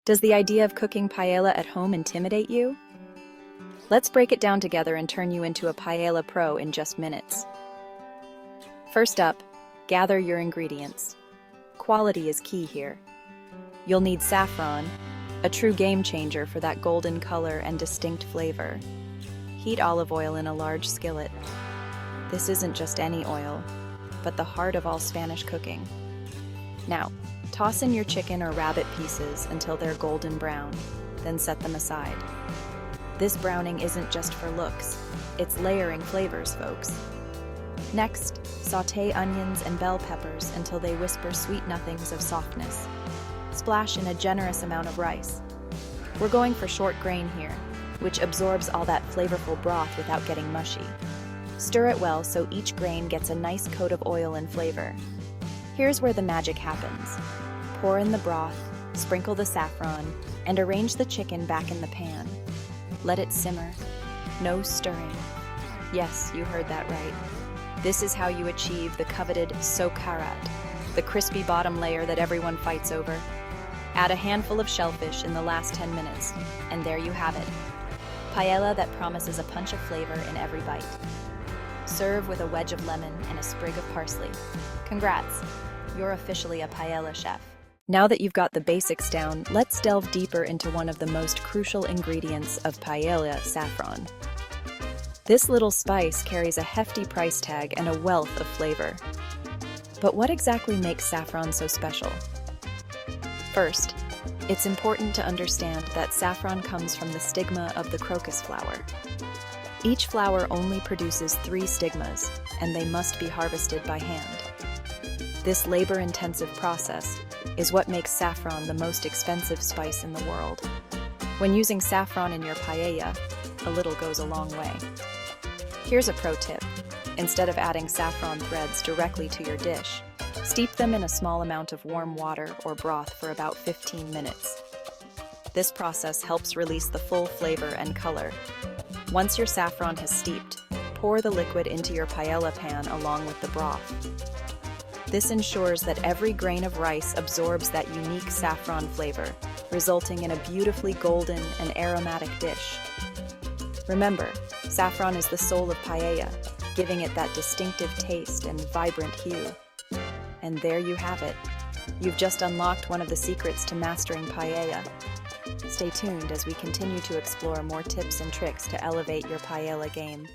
Does the idea of cooking paella at home intimidate you? Let's break it down together and turn you into a paella pro in just minutes. First up, gather your ingredients. Quality is key here. You'll need saffron, a true game changer for that golden color and distinct flavor. Heat olive oil in a large skillet. This isn't just any oil, but the heart of all Spanish cooking. Now, toss in your chicken or rabbit pieces until they're golden brown, then set them aside. This browning isn't just for looks, it's layering flavors, folks. Next, sauté onions and bell peppers until they whisper sweet nothings of softness. Splash in a generous amount of rice. We're going for short grain here, which absorbs all that flavorful broth without getting mushy. Stir it well so each grain gets a nice coat of oil and flavor. Here's where the magic happens. Pour in the broth, sprinkle the saffron, and arrange the chicken back in the pan. Let it simmer. No stirring. Yes, you heard that right. This is how you achieve the coveted socarat, the crispy bottom layer that everyone fights over. Add a handful of shellfish in the last 10 minutes, and there you have it. Paella that promises a punch of flavor in every bite. Serve with a wedge of lemon and a sprig of parsley. Congrats, you're officially a paella chef. Now that you've got the basics down, let's delve deeper into one of the most crucial ingredients of paella, saffron. This little spice carries a hefty price tag and a wealth of flavor. But what exactly makes saffron so special? First, it's important to understand that saffron comes from the stigma of the crocus flower. Each flower only produces 3 stigmas, and they must be harvested by hand. This labor-intensive process is what makes saffron the most expensive spice in the world. When using saffron in your paella, a little goes a long way. Here's a pro tip. Instead of adding saffron threads directly to your dish, steep them in a small amount of warm water or broth for about 15 minutes. This process helps release the full flavor and color. Once your saffron has steeped, pour the liquid into your paella pan along with the broth. This ensures that every grain of rice absorbs that unique saffron flavor, resulting in a beautifully golden and aromatic dish. Remember, saffron is the soul of paella, giving it that distinctive taste and vibrant hue. And there you have it. You've just unlocked one of the secrets to mastering paella. Stay tuned as we continue to explore more tips and tricks to elevate your paella game.